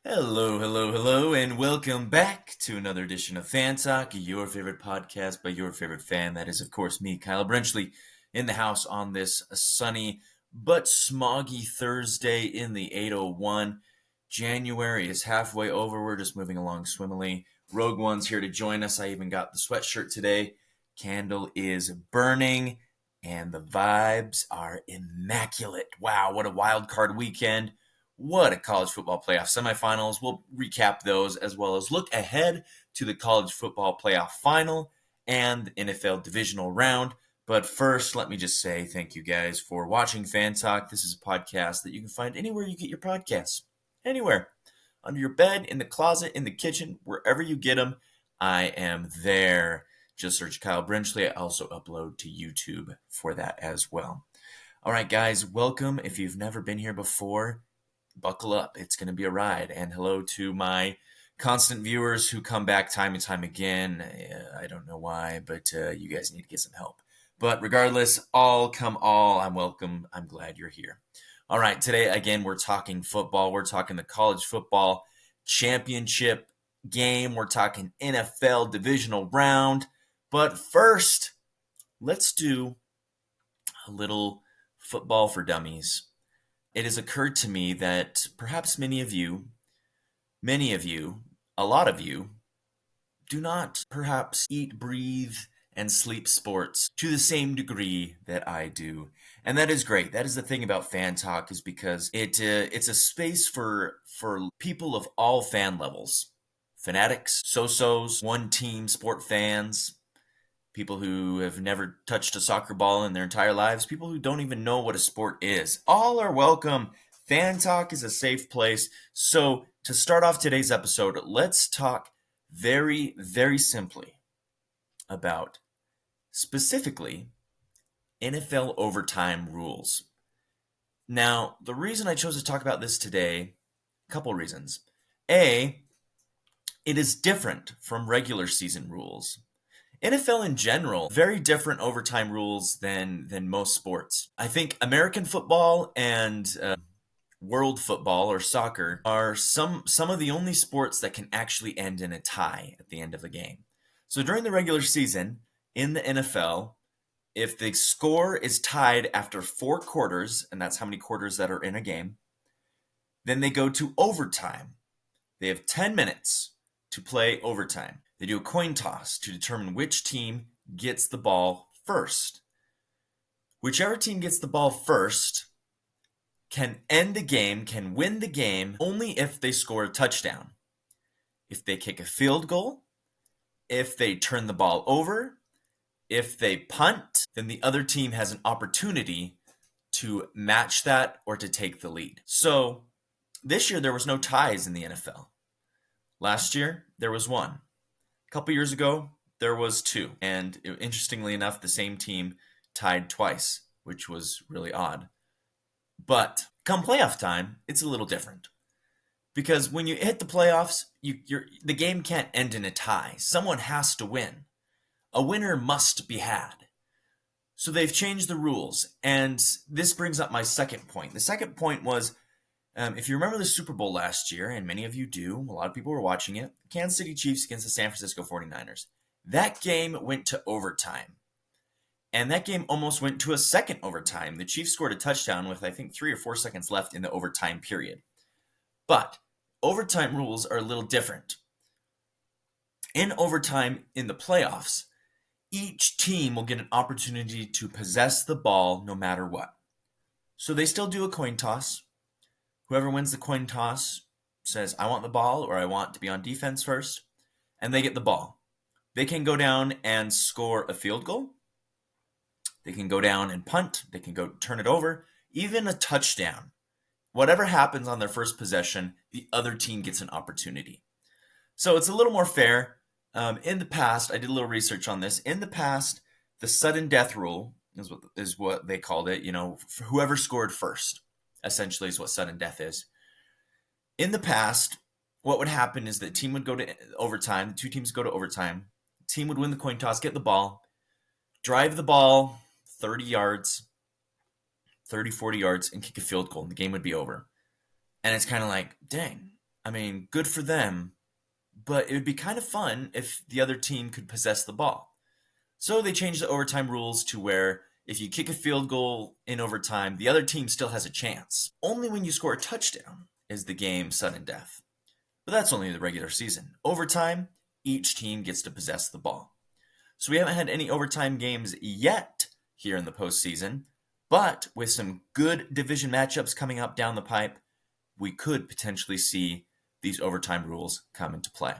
Hello, hello, hello, and welcome back to another edition of Fan Talk, your favorite podcast by your favorite fan. That is, of course, me, Kyle Brenchley, in the house on this sunny but smoggy Thursday in the 801. January is halfway over. We're just moving along swimmingly. Rogue One's here to join us. I even got the sweatshirt today. Candle is burning, and the vibes are immaculate. Wow, what a wild card weekend. What a college football playoff semifinals. We'll recap those as well as look ahead to the college football playoff final and the NFL divisional round. But first, let me just say thank you guys for watching Fan Talk. This is a podcast that you can find anywhere you get your podcasts. Anywhere. Under your bed, in the closet, in the kitchen, wherever you get them, I am there. Just search Kyle Brenchley. I also upload to YouTube for that as well. All right, guys, welcome. If you've never been here before, buckle up. It's going to be a ride. And hello to my constant viewers who come back time and time again. I don't know why, but you guys need to get some help. But regardless, all come all. I'm welcome. I'm glad you're here. All right, today, again, we're talking football. We're talking the college football championship game. We're talking NFL divisional round. But first, let's do a little football for dummies. It has occurred to me that perhaps many of you, a lot of you, do not perhaps eat, breathe, and sleep sports to the same degree that I do. And that is great. That is the thing about Fan Talk, is because it's a space for people of all fan levels. Fanatics, so-sos, one-team sport fans, people who have never touched a soccer ball in their entire lives, people who don't even know what a sport is. All are welcome. Fan Talk is a safe place. So to start off today's episode, let's talk very, very simply about specifically NFL overtime rules. Now, the reason I chose to talk about this today, a couple reasons. A, it is different from regular season rules. NFL in general, very different overtime rules than most sports. I think American football and world football or soccer are some of the only sports that can actually end in a tie at the end of a game. So during the regular season in the NFL, if the score is tied after 4 quarters, and that's how many quarters that are in a game, then they go to overtime. They have 10 minutes to play overtime. They do a coin toss to determine which team gets the ball first. Whichever team gets the ball first can end the game, can win the game, only if they score a touchdown. If they kick a field goal, if they turn the ball over, if they punt, then the other team has an opportunity to match that or to take the lead. So this year there was no ties in the NFL. Last year there was one. A couple years ago there was 2. And interestingly enough, the same team tied twice, which was really odd. But come playoff time, it's a little different. Because when you hit the playoffs, the game can't end in a tie. Someone has to win. A winner must be had. So they've changed the rules. And this brings up my second point. The second point was, if you remember the Super Bowl last year, and many of you do, a lot of people were watching it, Kansas City Chiefs against the San Francisco 49ers. That game went to overtime. And that game almost went to a second overtime. The Chiefs scored a touchdown with, I think, 3 or 4 seconds left in the overtime period. But overtime rules are a little different. In overtime in the playoffs, each team will get an opportunity to possess the ball no matter what. So they still do a coin toss. Whoever wins the coin toss says, I want the ball, or I want to be on defense first, and they get the ball. They can go down and score a field goal. They can go down and punt. They can go turn it over. Even a touchdown. Whatever happens on their first possession, the other team gets an opportunity. So it's a little more fair. In the past, I did a little research on this. In the past, the sudden death rule is what they called it. Whoever scored first, essentially, is what sudden death is. In the past, what would happen is the team would go to overtime. The 2 teams go to overtime. The team would win the coin toss, get the ball, drive the ball 30 yards, 30, 40 yards, and kick a field goal, and the game would be over. And it's kind of like, dang, I mean, good for them, but it would be kind of fun if the other team could possess the ball. So they changed the overtime rules to where if you kick a field goal in overtime, the other team still has a chance. Only when you score a touchdown is the game sudden death. But that's only the regular season. Overtime, each team gets to possess the ball. So we haven't had any overtime games yet here in the postseason, but with some good division matchups coming up down the pipe, we could potentially see these overtime rules come into play.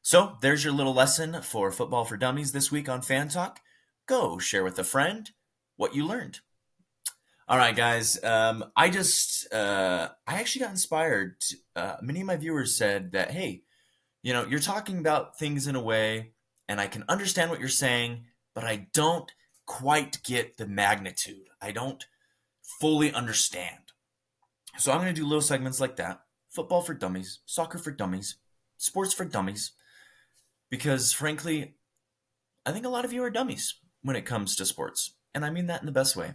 So there's your little lesson for Football for Dummies this week on Fan Talk. Go share with a friend what you learned. All right, guys. I actually got inspired. Many of my viewers said that, hey, you're talking about things in a way, and I can understand what you're saying, but I don't quite get the magnitude. I don't fully understand. So I'm going to do little segments like that. Football for dummies, soccer for dummies, sports for dummies. Because frankly, I think a lot of you are dummies when it comes to sports. And I mean that in the best way.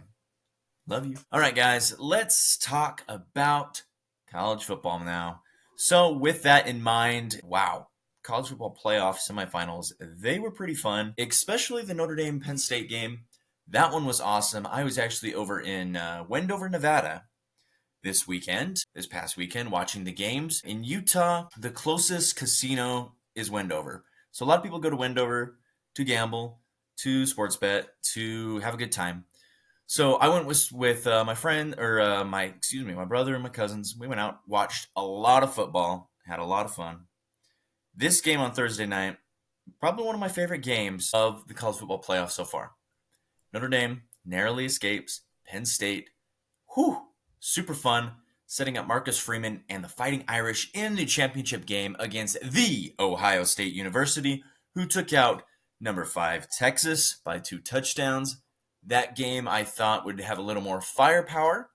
Love you. All right, guys, let's talk about college football now. So with that in mind, wow, college football playoff semifinals, they were pretty fun, especially the Notre Dame Penn State game. That one was awesome. I was actually over in Wendover, Nevada this past weekend, watching the games. In Utah, the closest casino is Wendover. So a lot of people go to Wendover to gamble, to sports bet, to have a good time. So I went with my friend, or my brother and my cousins. We went out, watched a lot of football, had a lot of fun. This game on Thursday night, probably one of my favorite games of the college football playoff so far. Notre Dame narrowly escapes Penn State. Whew, super fun. Setting up Marcus Freeman and the Fighting Irish in the championship game against the Ohio State University, who took out number 5 Texas by 2 touchdowns. That game I thought would have a little more firepower,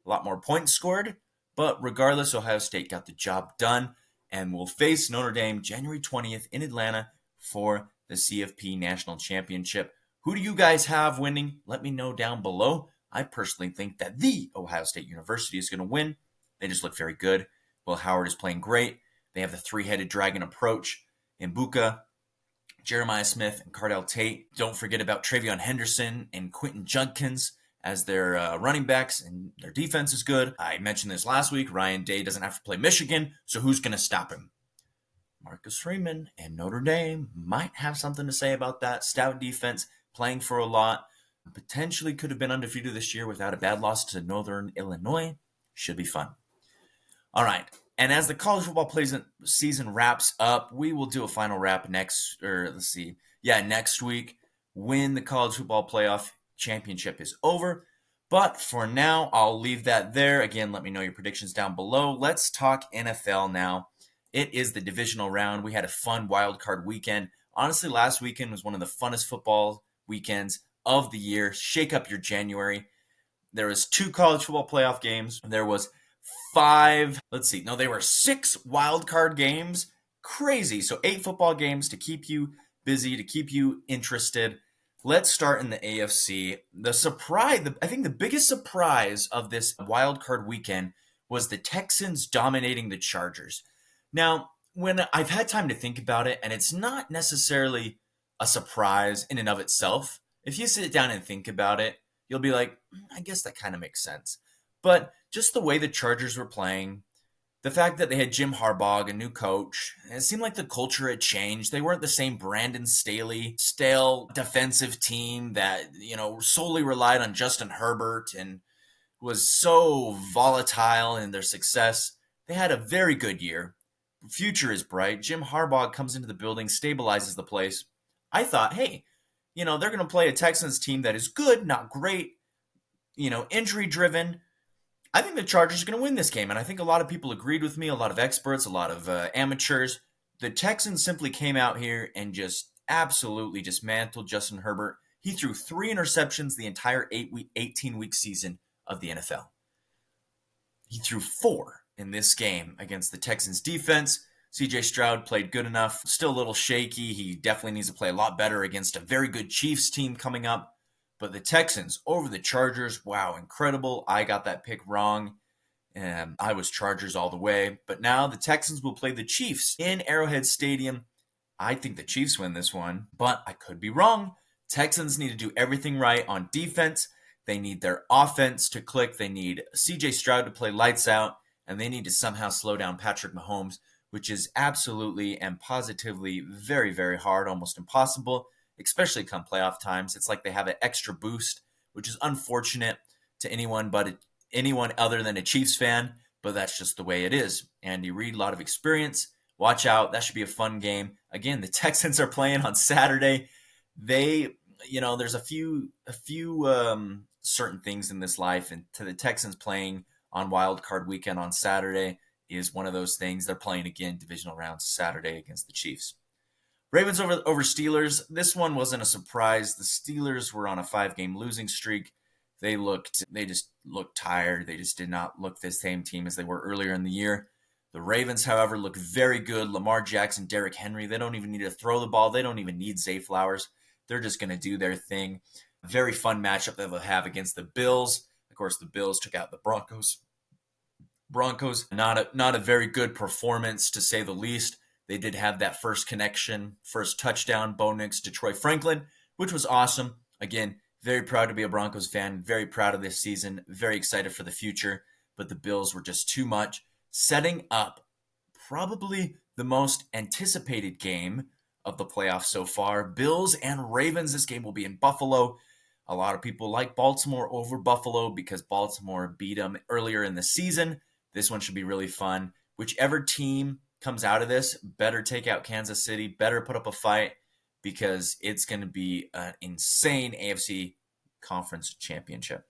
a lot more points scored, but regardless, Ohio State got the job done and will face Notre Dame January 20th in Atlanta for the CFP National Championship. Who do you guys have winning? Let me know down below. I personally think that the Ohio State University is going to win. They just look very good. Will Howard is playing great. They have the three-headed dragon approach in Buka, Jeremiah Smith, and Cardell Tate. Don't forget about Travion Henderson and Quentin Judkins as their running backs, and their defense is good. I mentioned this last week. Ryan Day doesn't have to play Michigan, so who's going to stop him? Marcus Freeman and Notre Dame might have something to say about that. Stout defense, playing for a lot. Potentially could have been undefeated this year without a bad loss to Northern Illinois. Should be fun. All right. And as the college football season wraps up, we will do a final wrap next week when the college football playoff championship is over. But for now, I'll leave that there. Again, let me know your predictions down below. Let's talk NFL now. It is the divisional round. We had a fun wildcard weekend. Honestly, last weekend was one of the funnest football weekends of the year. Shake up your January. There was 2 college football playoff games. There was 6 wild card games. Crazy. So 8 football games to keep you busy, to keep you interested. Let's start in the AFC. I think the biggest surprise of this wild card weekend was the Texans dominating the Chargers. Now, when I've had time to think about it, and it's not necessarily a surprise in and of itself. If you sit down and think about it, you'll be like, I guess that kind of makes sense. But just the way the Chargers were playing, the fact that they had Jim Harbaugh, a new coach, it seemed like the culture had changed. They weren't the same Brandon Staley, stale defensive team that, solely relied on Justin Herbert and was so volatile in their success. They had a very good year. The future is bright. Jim Harbaugh comes into the building, stabilizes the place. I thought, hey, they're going to play a Texans team that is good, not great, injury driven. I think the Chargers are going to win this game, and I think a lot of people agreed with me, a lot of experts, a lot of amateurs. The Texans simply came out here and just absolutely dismantled Justin Herbert. He threw 3 interceptions the entire 18-week season of the NFL. He threw 4 in this game against the Texans defense. CJ Stroud played good enough, still a little shaky. He definitely needs to play a lot better against a very good Chiefs team coming up. But the Texans over the Chargers, wow, incredible. I got that pick wrong. I was Chargers all the way. But now the Texans will play the Chiefs in Arrowhead Stadium. I think the Chiefs win this one, but I could be wrong. Texans need to do everything right on defense. They need their offense to click. They need CJ Stroud to play lights out, and they need to somehow slow down Patrick Mahomes, which is absolutely and positively very, very hard, almost impossible, especially come playoff times. It's like they have an extra boost, which is unfortunate to anyone other than a Chiefs fan, but that's just the way it is. Andy Reid, a lot of experience. Watch out. That should be a fun game. Again, the Texans are playing on Saturday. There's a few certain things in this life, and to the Texans playing on Wildcard weekend on Saturday is one of those things. They're playing again divisional round Saturday against the Chiefs. Ravens over Steelers. This one wasn't a surprise. The Steelers were on a 5-game losing streak. They just looked tired. They just did not look the same team as they were earlier in the year. The Ravens, however, look very good. Lamar Jackson, Derrick Henry, they don't even need to throw the ball. They don't even need Zay Flowers. They're just going to do their thing. Very fun matchup that they'll have against the Bills. Of course, the Bills took out the Broncos. Not a very good performance, to say the least. They did have that first touchdown, Bo Nix to Troy Franklin, which was awesome. Again, very proud to be a Broncos fan. Very proud of this season. Very excited for the future. But the Bills were just too much. Setting up probably the most anticipated game of the playoffs so far. Bills and Ravens. This game will be in Buffalo. A lot of people like Baltimore over Buffalo because Baltimore beat them earlier in the season. This one should be really fun. Whichever team comes out of this better take out Kansas City, better put up a fight, because it's going to be an insane AFC Conference Championship.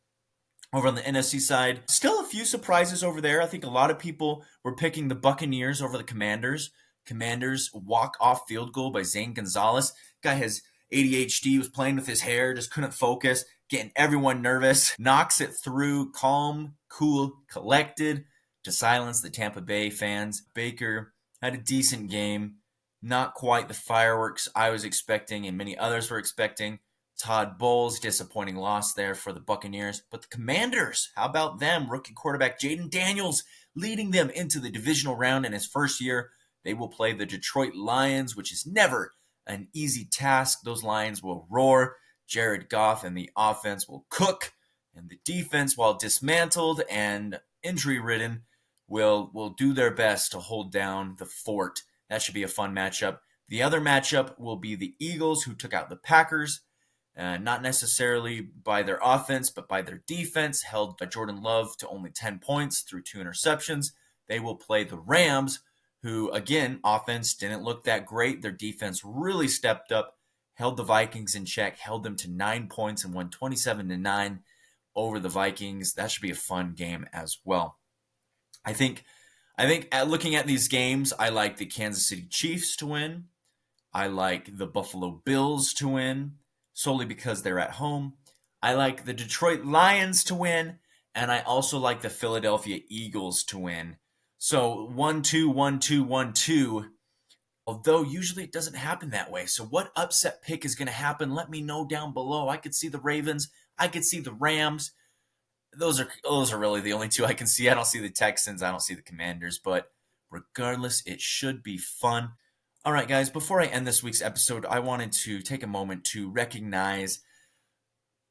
Over on the NFC side, still a few surprises over there. I think a lot of people were picking the Buccaneers over the Commanders. Commanders walk-off field goal by Zane Gonzalez. Guy has ADHD, was playing with his hair, just couldn't focus, getting everyone nervous. Knocks it through, calm, cool, collected, to silence the Tampa Bay fans. Baker had a decent game. Not quite the fireworks I was expecting and many others were expecting. Todd Bowles, disappointing loss there for the Buccaneers. But the Commanders, how about them? Rookie quarterback Jaden Daniels leading them into the divisional round in his first year. They will play the Detroit Lions, which is never an easy task. Those Lions will roar. Jared Goff and the offense will cook. And the defense, while dismantled and injury-ridden, will do their best to hold down the fort. That should be a fun matchup. The other matchup will be the Eagles, who took out the Packers. Not necessarily by their offense, but by their defense, held Jordan Love to only 10 points through 2 interceptions. They will play the Rams, who, again, offense didn't look that great. Their defense really stepped up, held the Vikings in check, held them to 9 points, and won 27-9 over the Vikings. That should be a fun game as well. I think looking at these games, I like the Kansas City Chiefs to win. I like the Buffalo Bills to win, solely because they're at home. I like the Detroit Lions to win, and I also like the Philadelphia Eagles to win. So 1-2, 1-2, 1-2, although usually it doesn't happen that way. So what upset pick is going to happen? Let me know down below. I could see the Ravens. I could see the Rams. Those are really the only two I can see. I don't see the Texans. I don't see the Commanders. But regardless, it should be fun. All right, guys, before I end this week's episode, I wanted to take a moment to recognize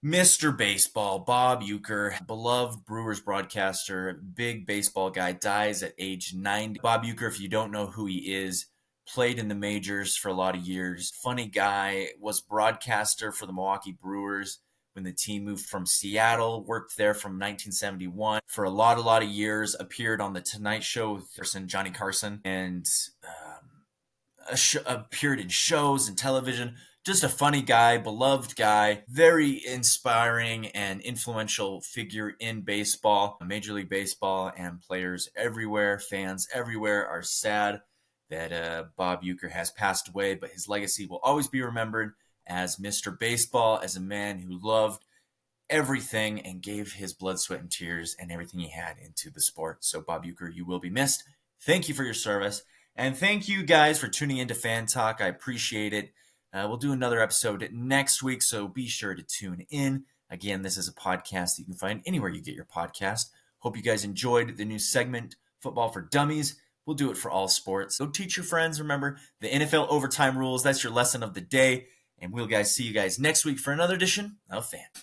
Mr. Baseball, Bob Uecker, beloved Brewers broadcaster, big baseball guy, dies at age 90. Bob Uecker, if you don't know who he is, played in the majors for a lot of years. Funny guy, was broadcaster for the Milwaukee Brewers when the team moved from Seattle, worked there from 1971 for a lot of years, appeared on The Tonight Show with Johnny Carson, and appeared in shows and television. Just a funny guy, beloved guy, very inspiring and influential figure in baseball, Major League Baseball, and players everywhere, fans everywhere are sad that Bob Uecker has passed away, but his legacy will always be remembered as Mr. Baseball, as a man who loved everything and gave his blood, sweat, and tears and everything he had into the sport. So Bob Uecker, you will be missed. Thank you for your service. And thank you guys for tuning into Fan Talk. I appreciate it. We'll do another episode next week, so be sure to tune in. Again, this is a podcast that you can find anywhere you get your podcast. Hope you guys enjoyed the new segment, Football for Dummies. We'll do it for all sports. Go teach your friends. Remember the NFL overtime rules. That's your lesson of the day. And we'll see you guys next week for another edition of Fan.